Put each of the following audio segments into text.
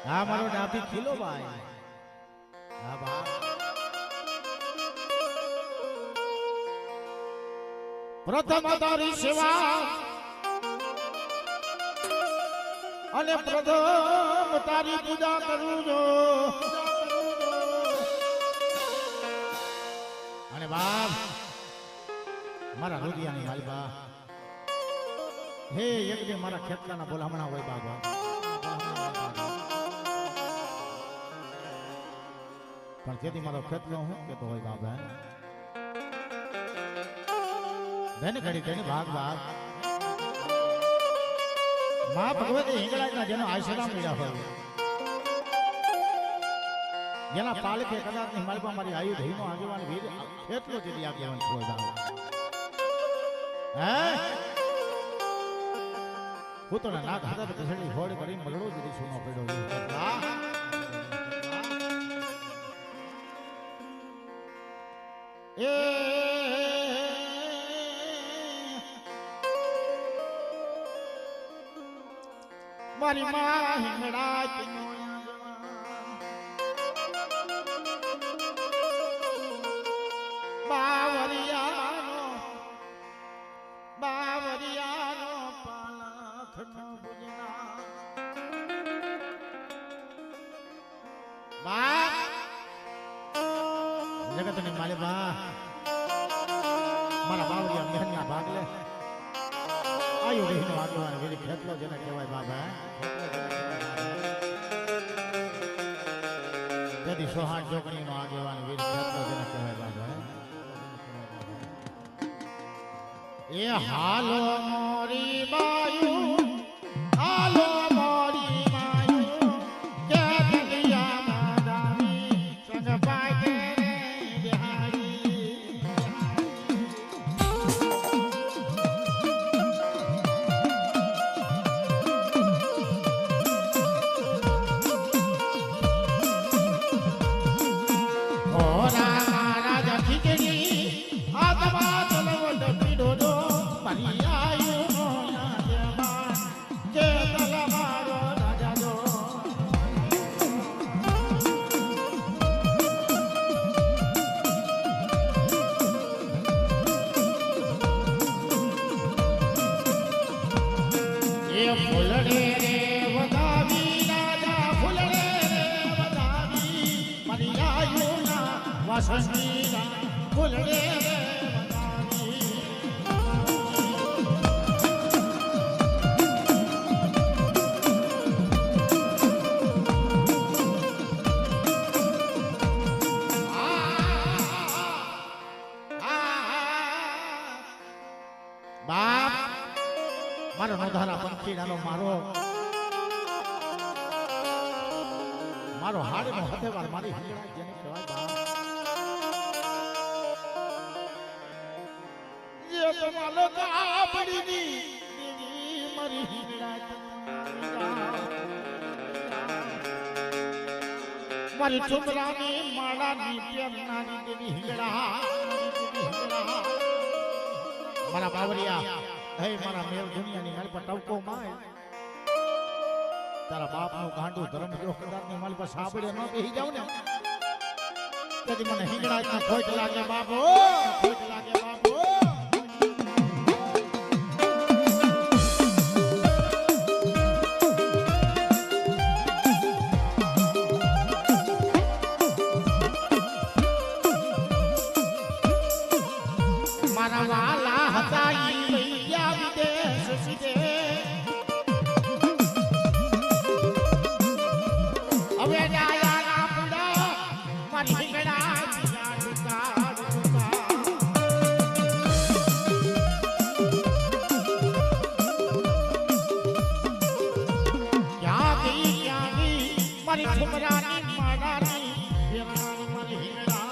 હા મારો ડાભી ખીલો ભાઈ. હા બા. પ્રથમ તારી સેવા અને પ્રથમ તારી પૂજા કરું છું. અને બાપ મારા રુદિયાની હાલબા હે એક દિન મારા ખેતલાના બોલામણા હોય બાબા. પણ તેથી મારો ખેતલો હું કેતો હોય બાબા બેન ઘડી ઘડી ભાગ ભાગ માં ભગવતી હિંગળાજના જેનો આશીર્વાદ મળ્યા હોય જેના પાલકે કદાચ ની માલપા મારી આયુ ધઈનો આગેવાન વીર એટલો જ આગેવાન થયો જાવ હે હું તો ના ખાતા તો કસડી હોડ કરી મગડો જ સુનો પડ્યો એ મારી માં હિંગળા નો બાવરિયાનો પાલખનો ભુજના બાપ જગતની માલિબા મારા બાવરિયા મહેનના ભાગલે આયુ રહીનો આગેવાન વેરી ખેતલો જેને કહેવાય બાબા તેથી સોહાણ જોગણીનો આગેવાન વેરી ખેતલો જેને કહેવાય બાબા એ હાલો મોરી બાયુ હાલો મોરી બાયુ કે દલિયા માદાવી સંગ પાકે બિહારી ઓરા મારા જખીકડી આદમા તલવટ પીડો બાપ મારો નોધારા પંખીડાનો મારો મારો હાડનો હથેવાર મારી હિંગળા જેને કહેવાય બાપ જે તમારો કાપડીની દેવી મારી હિંગળા મારી છોકરાની માળાની પ્રેમનાની દેવી હિંગળા મારા બાવરિયા હે મારા મેલ દુનિયાની મારી પર ટવકો માય તારા બાપનું ગાંડું ધર્મ જો કદાચની મારી પર સાંભળે ન બેહી જાવ ને તેથી મને હિંગળાજના ખોટ લાગે બાપો ખોટ લાગે બાપો મારા વાલા હતા ઈ ભૈયા વિદેશ સીધે હવે જાયા ના પુડા મારી હિંગળા જીયા દુકાળ ક્યાં ગઈ મારી છોકરાની માડાની મારી હિંગળા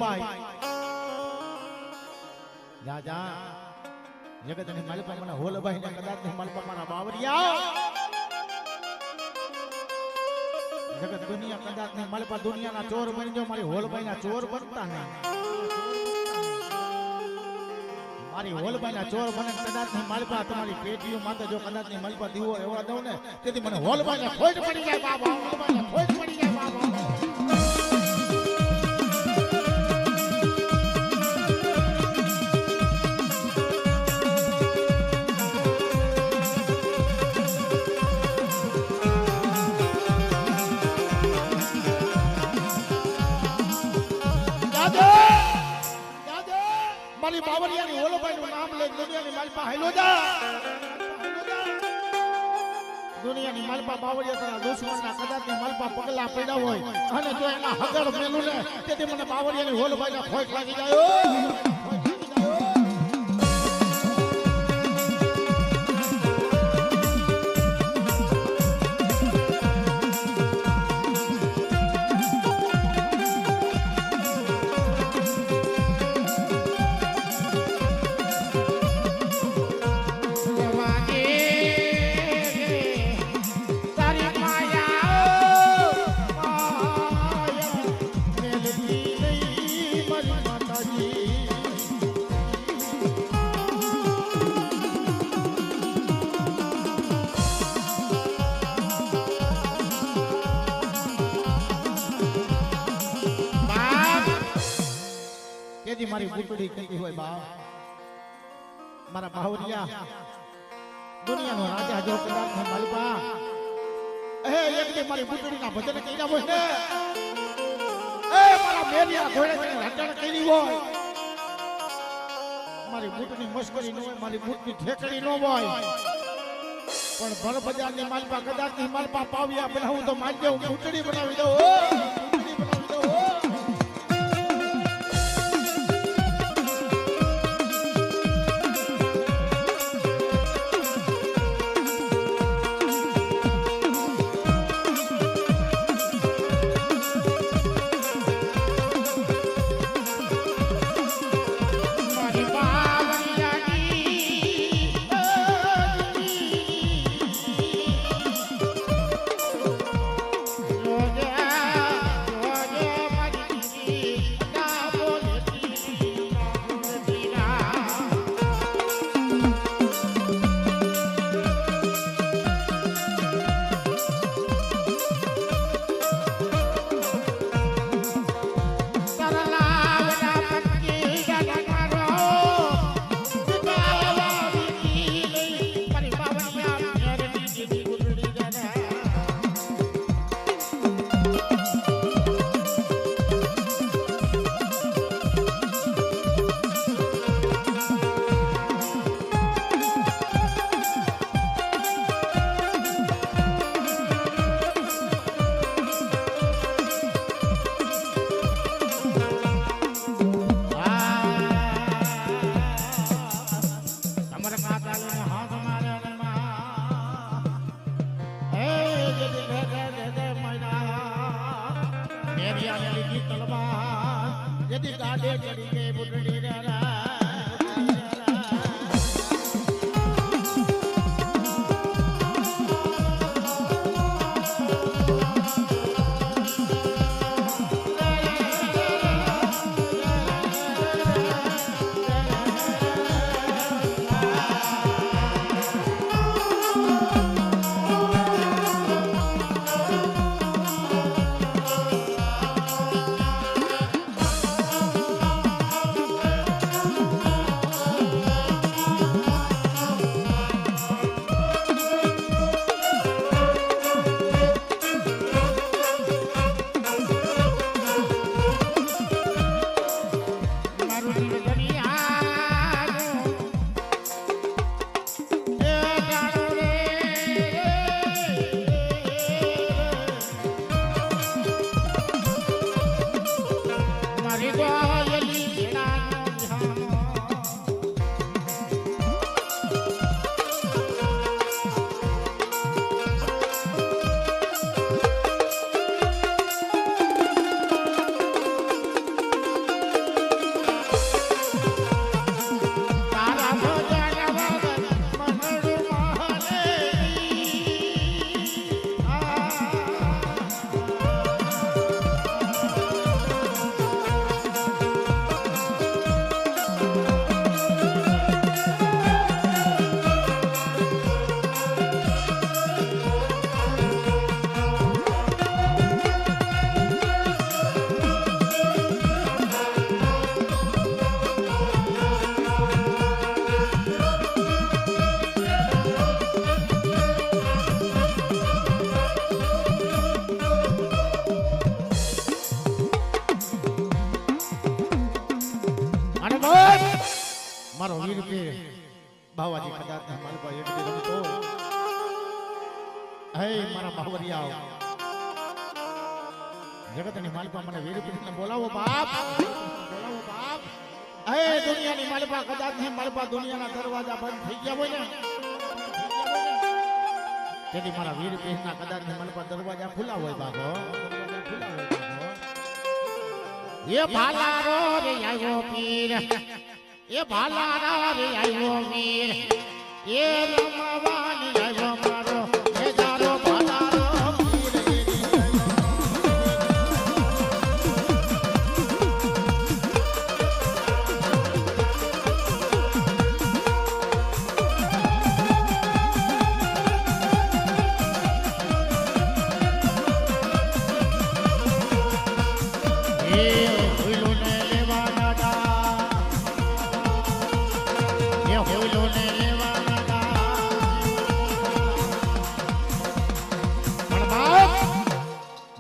હોલબાઈ જા જા જગતની માલિકા મને હોલબાઈ ને કદાચ ની માલિકા મારા બાવરિયા જગત દુનિયા કદાચ ની માલિકા દુનિયાના ચોર બની જો મારી હોલબાઈ ના ચોર બનતા નહીં મારી હોલબાઈના ચોર બને કદાચ ની માલપા તમારી પેટીઓ માથે જો કદાચ ની માલપા દીવો એવા દઉં ને તેથી મને હોલબાઈને ખોટ પડી જાય બાબા હોલબાઈને ખોટ પડી જાય બાબા મારી બાવરિયાની હોલબાઈનું નામ લઈ દુનિયાની માલપા હાલો જા દુનિયાની માલપા બાવરિયા તારા દુશ્મનના કદાચની માલપા પગલા પડ્યા હોય અને જો એના હગર મેલું ને તેથી મને બાવરિયાની હોલબાઈના ખોટ લાગી જાય મારી બુટડી કહેતી હોય બા મારા બાવરિયા દુનિયાનો રાજા જો કદાચ ને માલપા એ એક દી મારી બુટડીના ભજન કર્યા હોય ને એ મારા મેરિયા ઘોડે ને રટણ કરી હોય મારી બુટની મસ્કરી ન હોય મારી બુટની ઠેકડી ન હોય પણ ભર બજારની માલપા કદાચ ની માલપા પાવ્યા બનાવું તો માનજે હું બુટડી બનાવી દઉં મારો વીર પીર બાવાજી કદાચ મારી પાસે એક દી રમતો હે મારા બાવરિયા જગતની માલપા મને વીર પીરને બોલાવો બાપ બોલાવો બાપ હે દુનિયાની માલપા કદાચ ને માલપા દુનિયાના દરવાજા બંધ થઈ ગયા હોય ને તેથી મારા વીર પીરના કદાચ ને માલપા દરવાજા ખુલ્લા હોય બાપો દરવાજા ખુલ્લા હોય બાપો એ ભાલારો રે આવ્યો પીર એ ભાલારા રે આવ્યો વીર એ રમવાની આવ્યો મારો એ જારો ભાલારો પીર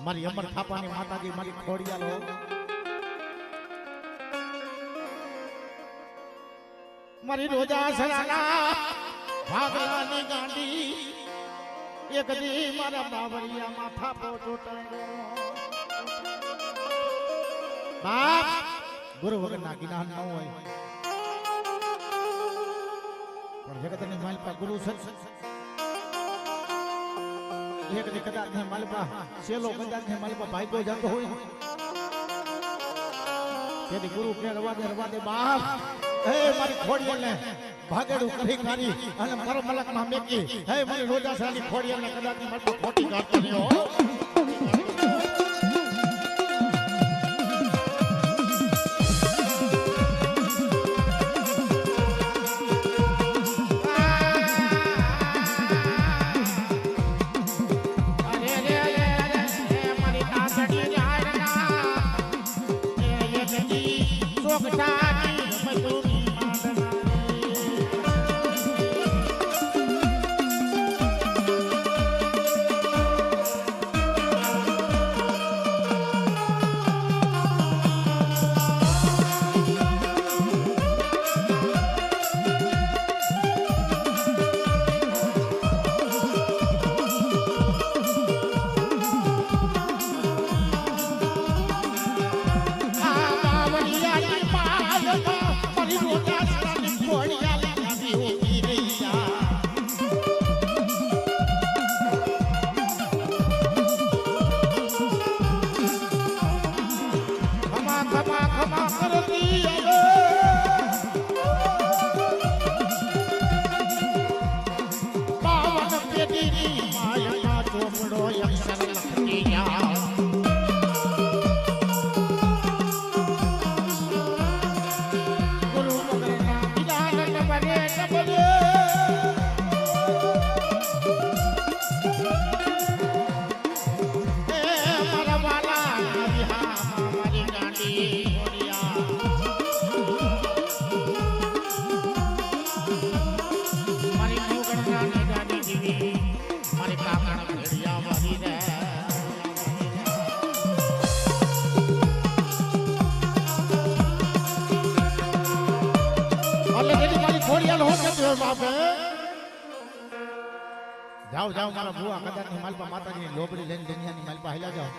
મારી અમર થાપાની માતાજી મારી ખોડિયાલો મારી રોજા સરાના ભાગલાની ગાંડી એક દી મારા બાવરિયા માથા પો ચોટાડો બાપ ગુરુ વગરના જ્ઞાન ન હોય પણ જગતની માલપા ગુરુ સત એક દી કદાચ ને માલપા સેલો કદાચ ને માલપા ભાગ્યો જતો હોય તેથી ગુરુ કે રવા દે બાપ હે મારી ખોડિયાને ભાગેડું કરી મારી અને પરમલક માં મેકી હે મારી રોજાસરાની ખોડિયાને કદાચ ને માલપા ખોટી કાઢતો નહી હો જાઓ જાઓ મારા ભુવા કદાચ ની માલપા માતાજી લોબડી લઈને દુનિયાની માલપા હેલા જાઓ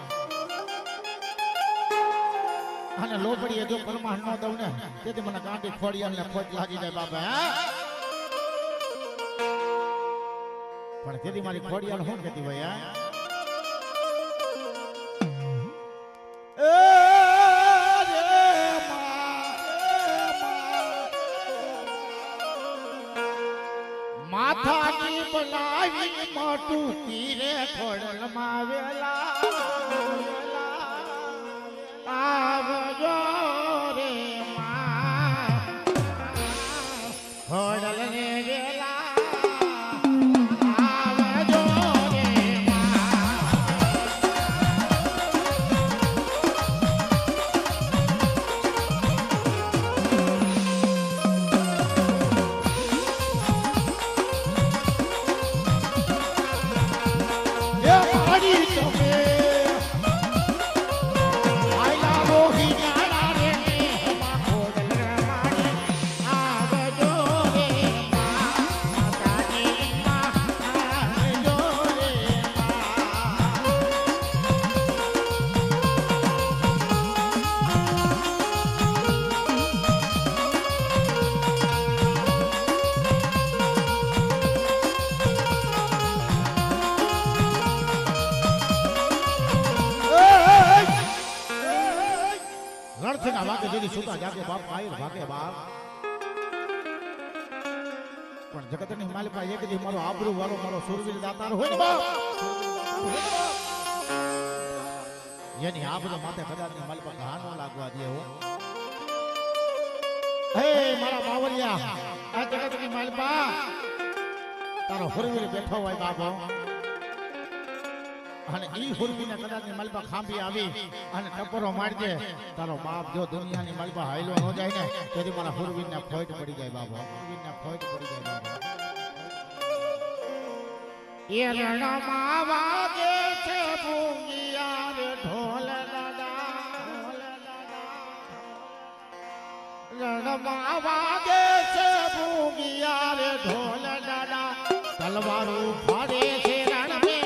અને લોબડી એ જો પરમાન ન દઉં ને તેથી મને ગાંડી ખોડિયાલ ને ખોટ લાગી જાય બાપા પણ તેથી મારી ખોડિયાલ શું કહેતી ભાઈ માથાની બોલાવી મોટું તીરે ખોડલ માં વેલા આવજો રે માં ખોડલ ને વેલા આવજો રે વીરી સુતા જાગે બાપ કાયર ભાગે બાપ પણ જગતની માલિકા એક દી મારો આબરૂ વાળો મારો સુરવીર દાતાર હોય ને બાપ એની આબરૂ માથે કદાચની માલિકા ઘા ન લાગવા દે હો હે મારા બાવરિયા આ જગતની માલિકા તારો હુરવીર બેઠો હોય બાપો અને ઈ હુરવીને કદાચની માલિકા ખાંભી આવી અને ટપરો મારજે તારો બાપ જો દુનિયાની માલિકા હાઈલો ન જાય ને તેથી મારા હુરવીરને ફોઈટ પડી જાય બાપો હુરવીરને ફોઈટ પડી જાય બાપો એ રણમાં વાગે છે ભૂંગિયા રે ઢોલ દાદા રણમાં વાગે છે ભૂંગિયા રે ઢોલ દાદા તલવારું ફાડે છે રણ મેદાન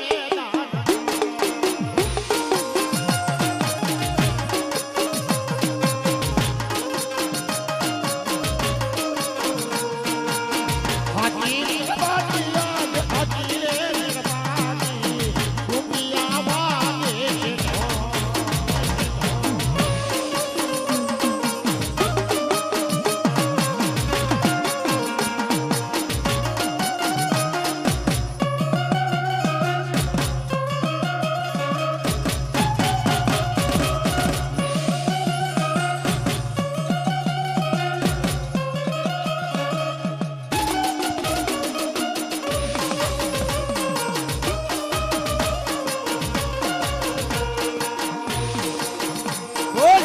હાથી બાટિયા હાથી રે નિર્માની ભૂંગિયા વાગે છે બોલ